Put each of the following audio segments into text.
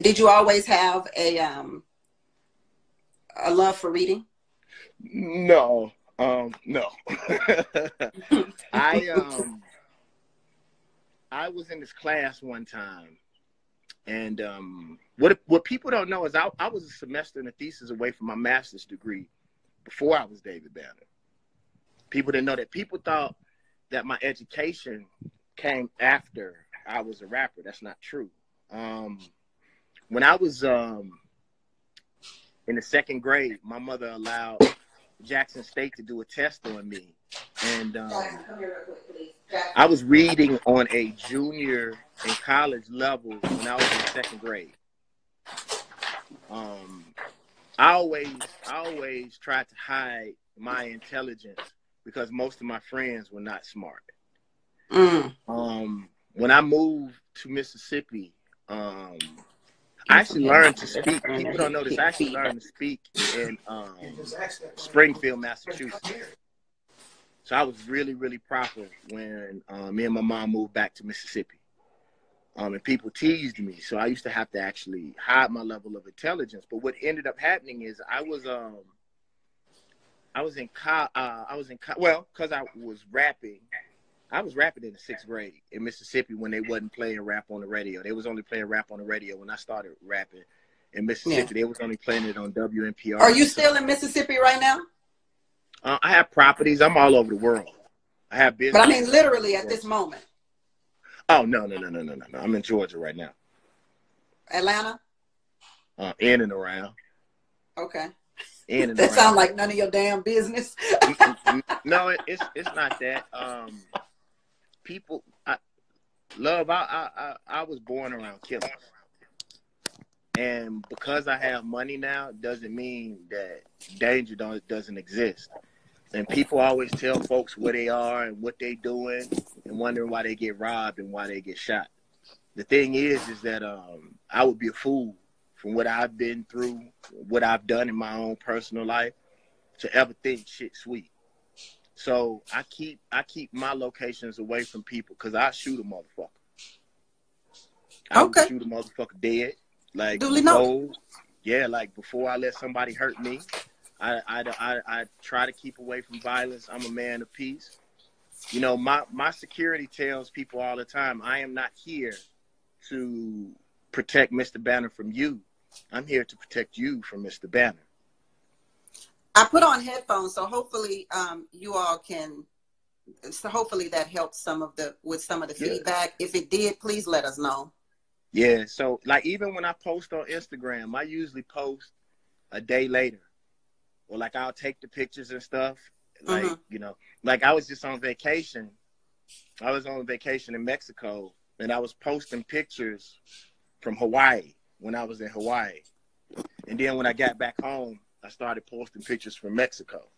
Did you always have a love for reading? No. No. I was in this class one time, and what people don't know is I was a semester and a thesis away from my master's degree before I was David Banner. People didn't know that. People thought that my education came after I was a rapper. That's not true. When I was in the second grade, my mother allowed Jackson State to do a test on me, and I was reading on a junior and college level when I was in second grade. I always tried to hide my intelligence because most of my friends were not smart. When I moved to Mississippi, I actually learned to speak. People don't know this. I actually learned to speak in Springfield, Massachusetts. So I was really, really proper when me and my mom moved back to Mississippi. And people teased me, so I used to have to actually hide my level of intelligence. But what ended up happening is because I was rapping. I was rapping in the sixth grade in Mississippi when they wasn't playing rap on the radio. They was only playing rap on the radio when I started rapping in Mississippi. Yeah. They was only playing it on WNPR. Are you still in Mississippi right now? I have properties. I'm all over the world. I have business. But I mean, literally at this moment. Oh, no. I'm in Georgia right now. Atlanta? In and around. Okay. In and that around. Sound like none of your damn business. No, it's not that. People, I was born around killers. And because I have money now, doesn't mean that danger doesn't exist. And people always tell folks where they are and what they doing and wondering why they get robbed and why they get shot. The thing is that I would be a fool from what I've been through, what I've done in my own personal life, to ever think shit sweet. So I keep my locations away from people because I shoot a motherfucker. I would shoot a motherfucker dead. Like before I let somebody hurt me. I try to keep away from violence. I'm a man of peace. You know, my security tells people all the time, I am not here to protect Mr. Banner from you. I'm here to protect you from Mr. Banner. I put on headphones, so hopefully you all can. So hopefully that helps some of the feedback. If it did, please let us know. Yeah. So like even when I post on Instagram, I usually post a day later. Or like I'll take the pictures and stuff. Like, you know, like I was just on vacation. I was on vacation in Mexico and I was posting pictures from Hawaii when I was in Hawaii. And then when I got back home, I started posting pictures from Mexico.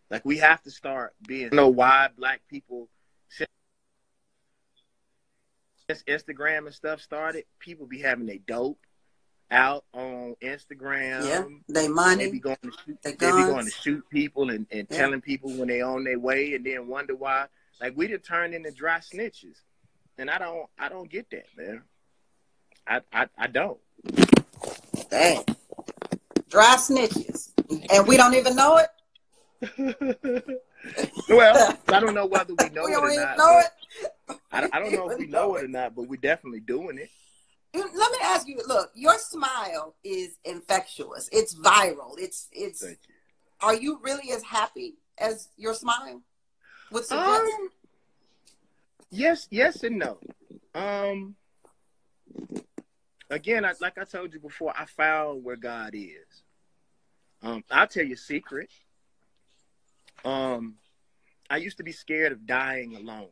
Like we have to start being, I don't know why black people, since Instagram and stuff started, people be having their dope out on Instagram. Yeah, they money. They be going to shoot people and telling people when they on their way and then wonder why. Like we done turned into dry snitches. And I don't get that, man. I don't. Dang. Dry snitches. And we don't even know it? Well, I don't know whether we know we it don't or even not. Know it? I don't know if we know it or not, but we're definitely doing it. Let me ask you, look, your smile is infectious. It's viral. It's Thank you. Are you really as happy as your smile would suggest? Yes and no. Again, like I told you before, I found where God is. I'll tell you a secret. I used to be scared of dying alone.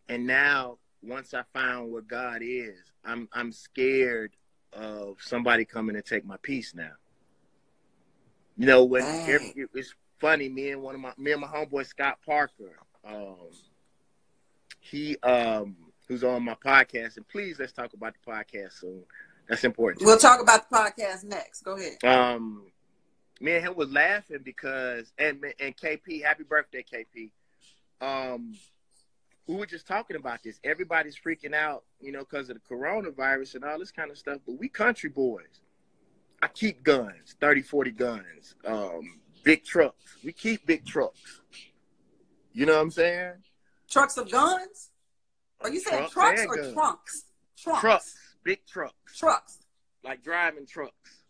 And now, once I found where God is, I'm scared of somebody coming to take my peace now. You know, when it's funny, me and my homeboy Scott Parker, he who's on my podcast, and please let's talk about the podcast soon. That's important. We'll talk about the podcast next. Go ahead. Me and him was laughing because and KP, happy birthday, KP. we were just talking about this. Everybody's freaking out, you know, because of the coronavirus and all this kind of stuff. But we country boys. I keep guns, 30, 40 guns, big trucks. We keep big trucks. You know what I'm saying? Trucks of guns? Or you said trucks or guns. trunks? Trucks, big trucks. Trucks. Like driving trucks.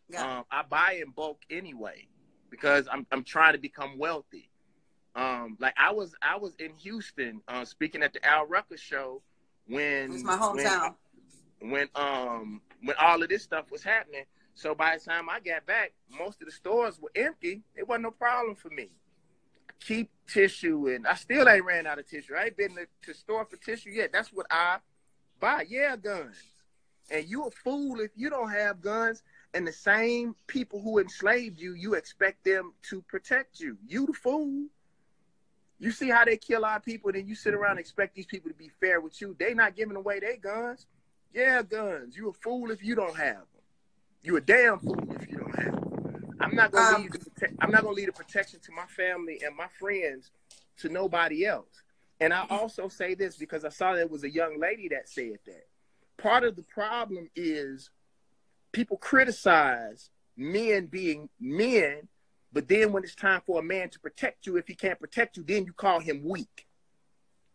Yeah. I buy in bulk anyway because I'm trying to become wealthy. Like I was in Houston speaking at the Al Rucker show when it's my hometown. When all of this stuff was happening. So by the time I got back, most of the stores were empty. It wasn't no problem for me. I keep tissue, and I still ain't ran out of tissue. I ain't been to store for tissue yet. That's what I buy. Yeah, guns. And you a fool if you don't have guns. And the same people who enslaved you, you expect them to protect you. You the fool. You see how they kill our people, then you sit around and expect these people to be fair with you. They not giving away their guns. Yeah, guns. You a fool if you don't have them. You a damn fool if you don't have them. I'm not gonna leave the protection to my family and my friends to nobody else. And I also say this because I saw there was a young lady that said that. Part of the problem is people criticize men being men, but then when it's time for a man to protect you, if he can't protect you, then you call him weak.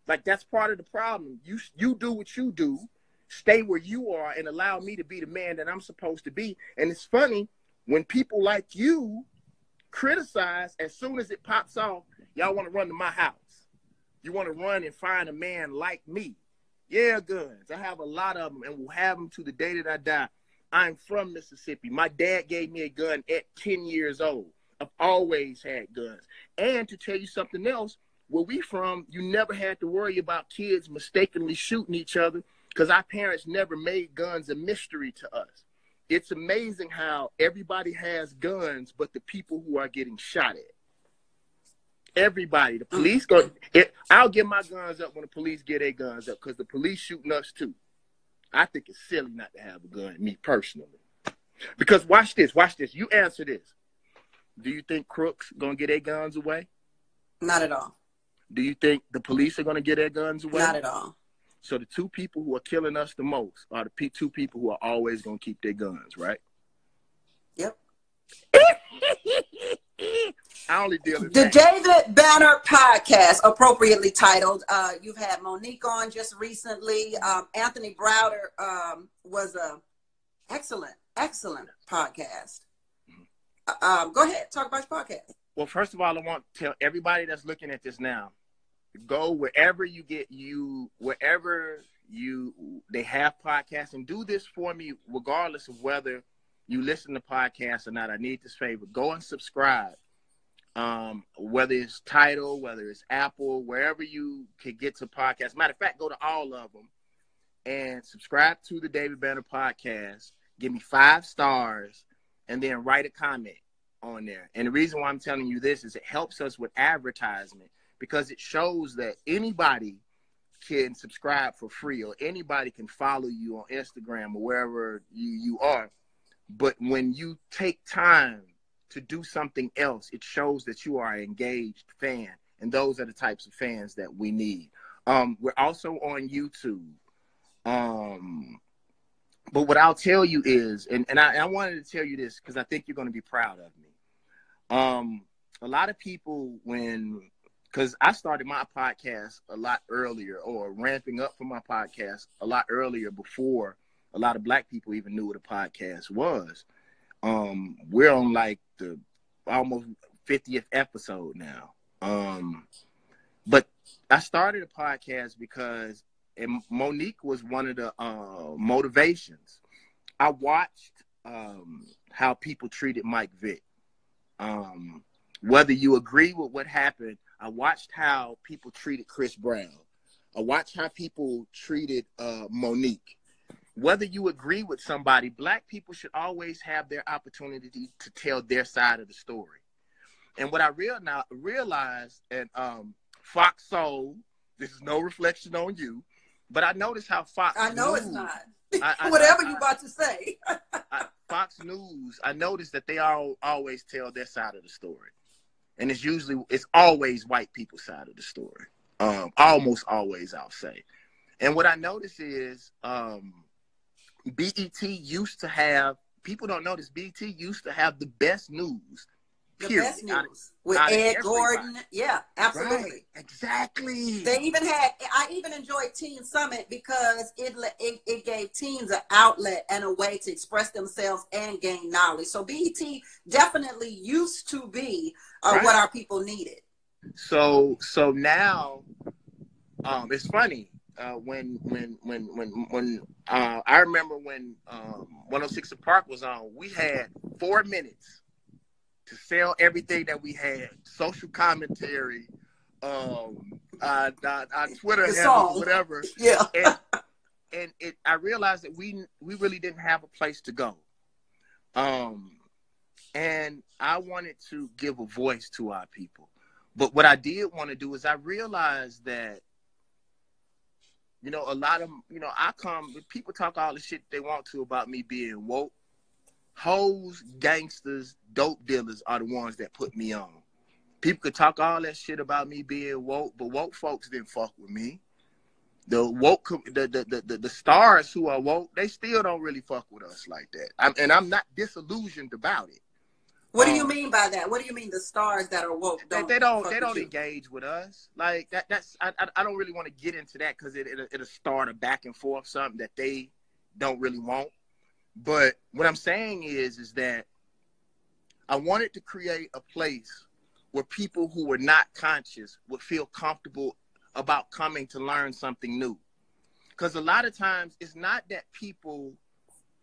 Like that's part of the problem. You do what you do. Stay where you are and allow me to be the man that I'm supposed to be. And it's funny when people like you criticize, as soon as it pops off, y'all want to run to my house. You want to run and find a man like me. Yeah, guns. I have a lot of them and will have them to the day that I die. I'm from Mississippi. My dad gave me a gun at 10 years old. I've always had guns. And to tell you something else, where we from, you never had to worry about kids mistakenly shooting each other because our parents never made guns a mystery to us. It's amazing how everybody has guns, but the people who are getting shot at. Everybody. The police go. I'll get my guns up when the police get their guns up because the police shooting us too. I think it's silly not to have a gun, me personally. Because watch this. You answer this. Do you think crooks gonna get their guns away? Not at all. Do you think the police are gonna get their guns away? Not at all. So the two people who are killing us the most are the two people who are always gonna keep their guns, right? Yep. I only deal with the David Banner podcast, appropriately titled. You've had Monique on just recently. Anthony Browder was a excellent podcast. Go ahead, talk about your podcast. Well, first of all, I want to tell everybody that's looking at this now, go wherever they have podcasts, and do this for me, regardless of whether you listen to podcasts or not. I need this favor. Go and subscribe. Whether it's Tidal, whether it's Apple, wherever you can get to podcasts. Matter of fact, go to all of them and subscribe to the David Banner podcast. Give me 5 stars and then write a comment on there. And the reason why I'm telling you this is it helps us with advertisement because it shows that anybody can subscribe for free or anybody can follow you on Instagram or wherever you are. But when you take time to do something else, it shows that you are an engaged fan. And those are the types of fans that we need. We're also on YouTube. But what I'll tell you is, and I wanted to tell you this because I think you're going to be proud of me. A lot of people, because I started my podcast a lot earlier or ramping up for my podcast a lot earlier before a lot of Black people even knew what a podcast was. We're on like the almost 50th episode now. But I started a podcast because Monique was one of the motivations. I watched how people treated Mike Vick. Whether you agree with what happened, I watched how people treated Chris Brown. I watched how people treated Monique. Whether you agree with somebody, Black people should always have their opportunity to tell their side of the story. And what I realized, and FOXSOUL, this is no reflection on you, but I noticed how Fox I know News, it's not. Whatever you about to say. Fox News, I noticed that they always tell their side of the story. And it's always white people's side of the story. Almost always, I'll say. And what I notice is BET used to have, people don't notice, BET used to have the best news. The best news with Ed Gordon. Yeah, absolutely. Right, exactly. They even had, I even enjoyed Teen Summit because it gave teens an outlet and a way to express themselves and gain knowledge. So BET definitely used to be what our people needed. So now, it's funny. When I remember when 106 & Park was on, we had 4 minutes to sell everything that we had, social commentary, our Twitter handle, whatever. Yeah. And I realized that we really didn't have a place to go. And I wanted to give a voice to our people. But what I did want to do is I realized that, you know, a lot of, you know, people talk all the shit they want to about me being woke. Hoes, gangsters, dope dealers are the ones that put me on. People could talk all that shit about me being woke, but woke folks didn't fuck with me. The woke, the stars who are woke, they still don't really fuck with us like that. I'm not disillusioned about it. What do you mean by that? What do you mean the stars that are woke they don't engage with us like that? I don't really want to get into that because it'll start a back and forth, something that they don't really want. But what I'm saying is that I wanted to create a place where people who were not conscious would feel comfortable about coming to learn something new. Because a lot of times it's not that people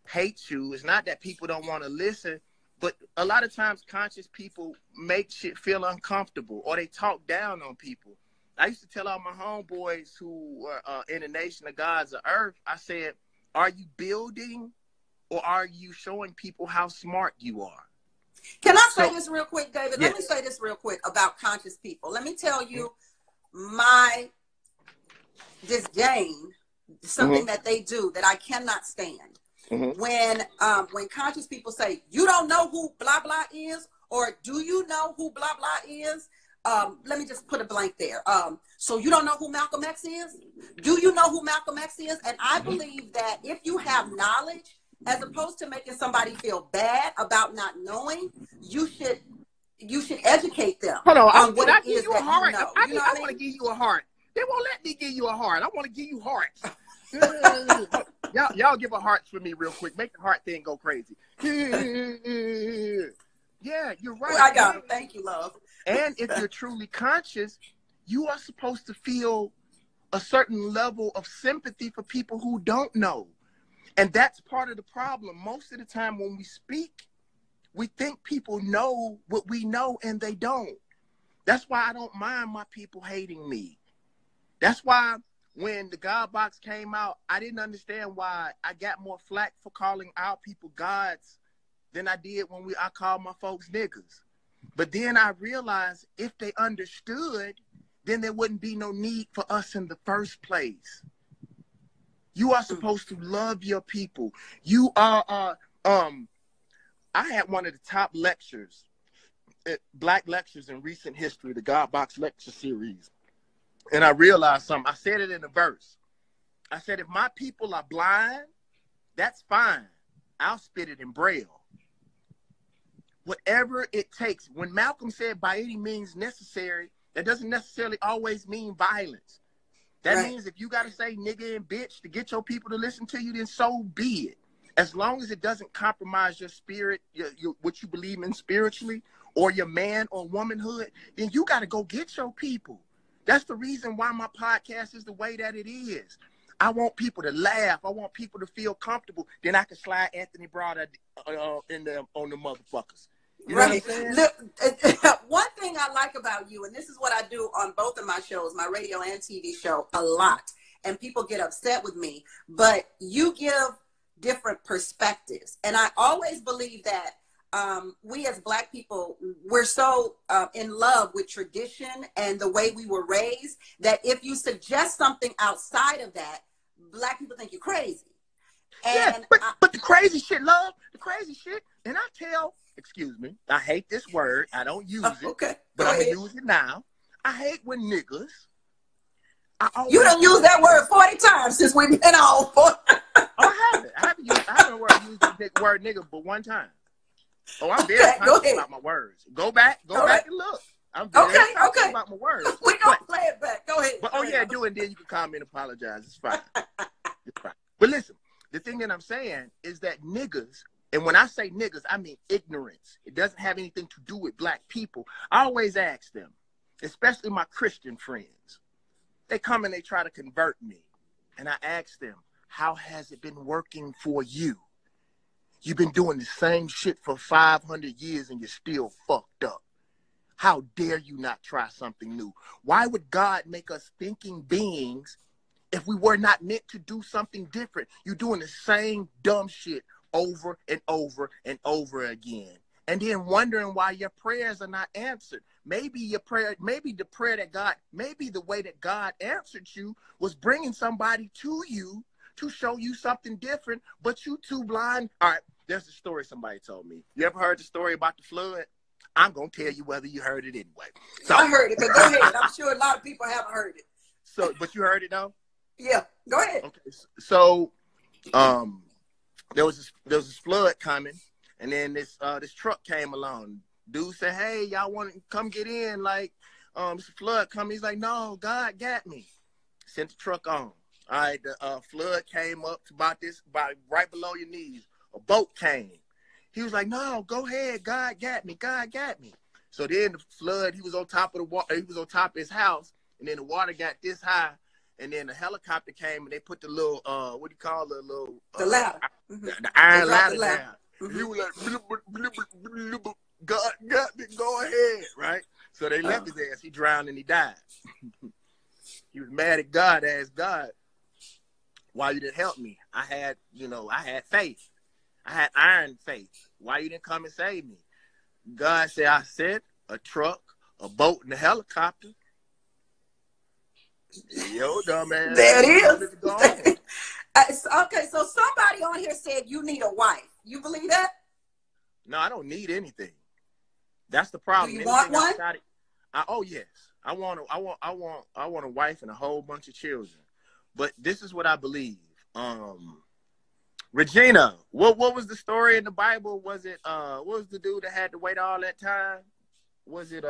hate you, it's not that people don't want to listen. But a lot of times conscious people make shit feel uncomfortable or they talk down on people. I used to tell all my homeboys who were in the nation of gods of earth, I said, are you building or are you showing people how smart you are? Can I say this real quick, David? Yes. Let me say this real quick about conscious people. Let me tell you my disdain, something that they do that I cannot stand. When conscious people say, you don't know who blah, blah is, or do you know who blah, blah is? Let me just put a blank there. So you don't know who Malcolm X is? Do you know who Malcolm X is? And I believe that if you have knowledge, as opposed to making somebody feel bad about not knowing, you should educate them. Hold on, on what I it give is you a that heart. you know. I want to give you a heart. They won't let me give you a heart. I want to give you hearts. Y'all give a heart for me real quick. Make the heart thing go crazy. Yeah, you're right. Well, I got it. Thank you, love. And if you're truly conscious, you are supposed to feel a certain level of sympathy for people who don't know. And that's part of the problem. Most of the time when we speak, we think people know what we know and they don't. That's why I don't mind my people hating me. That's why when the God Box came out, I didn't understand why I got more flack for calling our people gods than I did when I called my folks niggas. But then I realized if they understood, then there wouldn't be no need for us in the first place. You are supposed to love your people. You are, I had one of the top lectures, black lectures in recent history, the God Box lecture series. And I realized something. I said it in a verse. I said, if my people are blind, that's fine. I'll spit it in Braille. Whatever it takes. When Malcolm said by any means necessary, that doesn't necessarily always mean violence. That means if you got to say nigga and bitch to get your people to listen to you, then so be it. As long as it doesn't compromise your spirit, your what you believe in spiritually, or your man or womanhood, then you got to go get your people. That's the reason why my podcast is the way that it is. I want people to laugh. I want people to feel comfortable. Then I can slide Anthony Browder on the motherfuckers. You know what I'm saying? Look, one thing I like about you, and this is what I do on both of my shows, my radio and TV show, a lot, and people get upset with me, but you give different perspectives. And I always believe that we as Black people, we're so in love with tradition and the way we were raised that if you suggest something outside of that, Black people think you're crazy. And yeah, but the crazy shit, love, the crazy shit, and I tell, excuse me, I hate this word. I don't use it, okay. but I'm going to use it now. I hate when niggas You done used that word 40 times since we've been on. Oh, I haven't used the word nigga but one time. Oh, I'm very conscious about my words. Go back and look. I'm very conscious about my words. We're going to play it back. Go ahead. But, do it, then you can come and apologize. It's fine. It's fine. But listen, the thing that I'm saying is that niggas, and when I say niggas, I mean ignorance. It doesn't have anything to do with black people. I always ask them, especially my Christian friends, they come and they try to convert me. And I ask them, how has it been working for you? You've been doing the same shit for 500 years and you're still fucked up. How dare you not try something new? Why would God make us thinking beings if we were not meant to do something different? You're doing the same dumb shit over and over and over again. And then wondering why your prayers are not answered. Maybe the way that God answered you was bringing somebody to you to show you something different, but you too blind. All right, there's a story somebody told me. You ever heard the story about the flood? I'm going to tell you whether you heard it anyway. So, I heard it, but go ahead. I'm sure a lot of people haven't heard it. So, but you heard it though? Yeah, go ahead. Okay, so there was this flood coming, and then this truck came along. Dude said, "Hey, y'all want to come get in? Like, this flood coming." He's like, "No, God got me." Sent the truck on. All right, the flood came up to about right below your knees. A boat came. He was like, "No, go ahead. God got me. God got me." So then the flood, he was on top of the water. He was on top of his house, and then the water got this high, and then the helicopter came, and they put the little, what do you call the little? The ladder. The iron ladder down. He was like, "God got me. Go ahead." Right? So they left his ass. He drowned and he died. He was mad at God, asked God, "Why you didn't help me? I had faith. I had iron faith. Why you didn't come and save me?" God said, "I sent a truck, a boat, and a helicopter." Yo, dumbass. There it is. Okay, so somebody on here said you need a wife. You believe that? No, I don't need anything. That's the problem. Do you want one? Oh yes, I want a wife and a whole bunch of children. But this is what I believe. Regina, what was the story in the Bible? Was it what was the dude that had to wait all that time? Was it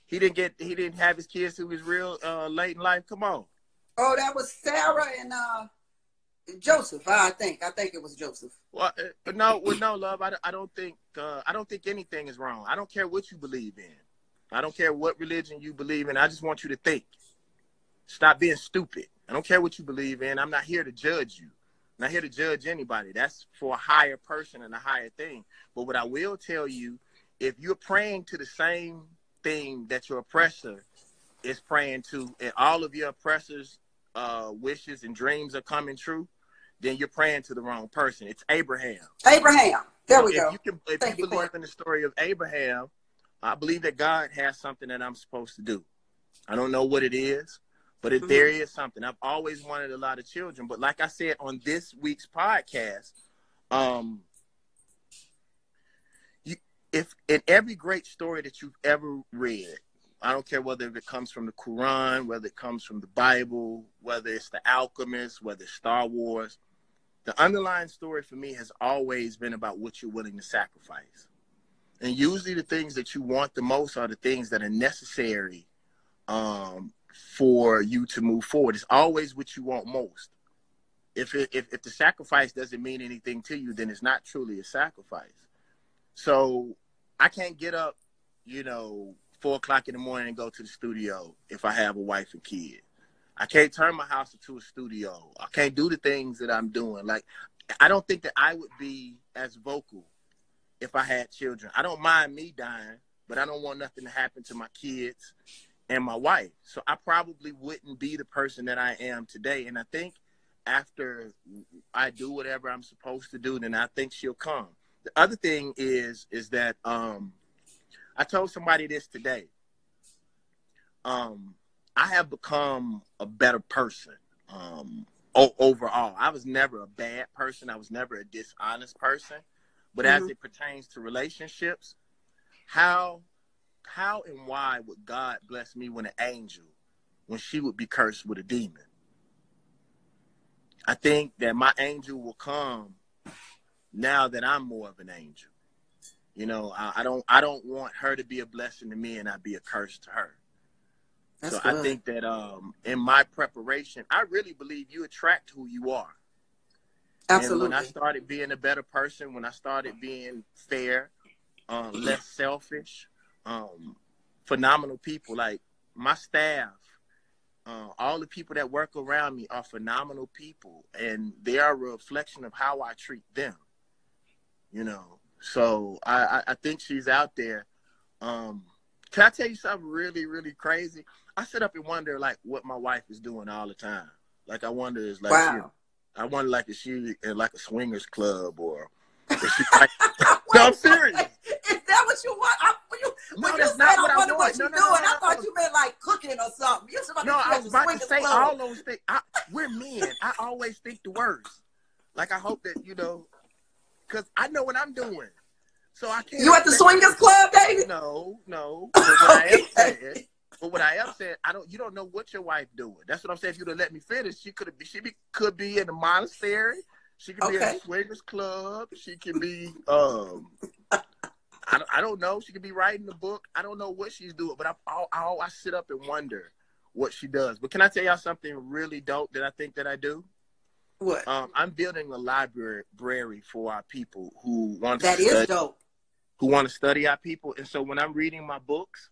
he didn't have his kids till he was real late in life? Come on. Oh, that was Sarah and Joseph. I think it was Joseph. Well, no, love. I don't think anything is wrong. I don't care what you believe in. I don't care what religion you believe in. I just want you to think. Stop being stupid. I don't care what you believe in. I'm not here to judge you. I'm not here to judge anybody. That's for a higher person and a higher thing. But what I will tell you, if you're praying to the same thing that your oppressor is praying to, and all of your oppressors' wishes and dreams are coming true, then you're praying to the wrong person. It's Abraham. Abraham. There we go. If you believe in the story of Abraham, I believe that God has something that I'm supposed to do. I don't know what it is, but there is something. I've always wanted a lot of children. But like I said on this week's podcast, if in every great story that you've ever read, I don't care whether it comes from the Quran, whether it comes from the Bible, whether it's The Alchemist, whether it's Star Wars, the underlying story for me has always been about what you're willing to sacrifice. And usually the things that you want the most are the things that are necessary for you to move forward. It's always what you want most. If the sacrifice doesn't mean anything to you, then it's not truly a sacrifice. So I can't get up, 4 o'clock in the morning and go to the studio if I have a wife and kid. I can't turn my house into a studio. I can't do the things that I'm doing. Like, I don't think that I would be as vocal if I had children. I don't mind me dying, but I don't want nothing to happen to my kids and my wife. So I probably wouldn't be the person that I am today. And I think after I do whatever I'm supposed to do, then I think she'll come. The other thing is that I told somebody this today. I have become a better person overall. I was never a bad person. I was never a dishonest person. But as it pertains to relationships, how and why would God bless me with an angel when she would be cursed with a demon. I think that my angel will come now that I'm more of an angel. You know, I don't want her to be a blessing to me and I be a curse to her. That's so good. I think that in my preparation, I really believe you attract who you are. Absolutely. And when I started being a better person, when I started being fair, less selfish, phenomenal people, like my staff, all the people that work around me are phenomenal people, and they are a reflection of how I treat them, you know. So I think she's out there. Can I tell you something really, really crazy? I sit up and wonder, like, what my wife is doing all the time. Like, I wonder, is like, wow. I wonder, like, is she in like a swingers club, or is she like, no, I'm serious. Is that what you want? When you that's said not I what I wonder want. what you're doing, I thought you meant like cooking or something. You was I was about to say club. all those things. We're men. I always think the worst. Like, I hope that, you know, because I know what I'm doing. So I can't. You at the swingers club, David? No. But what I am saying, you don't know what your wife doing. That's what I'm saying. If you'd have let me finish, she could be in a monastery. She could be in a swingers club. She could be I don't know. She could be writing a book. I don't know what she's doing, but I sit up and wonder what she does. But can I tell y'all something really dope that I think that I do? What? I'm building a library for our people who want to study. That is dope. Who want to study our people. And so when I'm reading my books,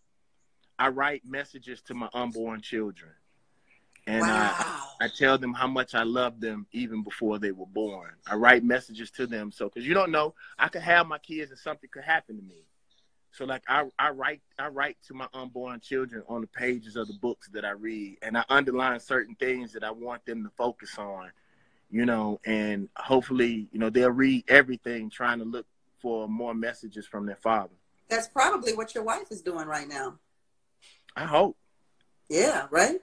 I write messages to my unborn children. And wow. I tell them how much I love them even before they were born. I write messages to them. So, because you don't know, I could have my kids and something could happen to me. So like I write to my unborn children on the pages of the books that I read. And I underline certain things that I want them to focus on, you know, and hopefully, you know, they'll read everything trying to look for more messages from their father. That's probably what your wife is doing right now. I hope. Yeah, right?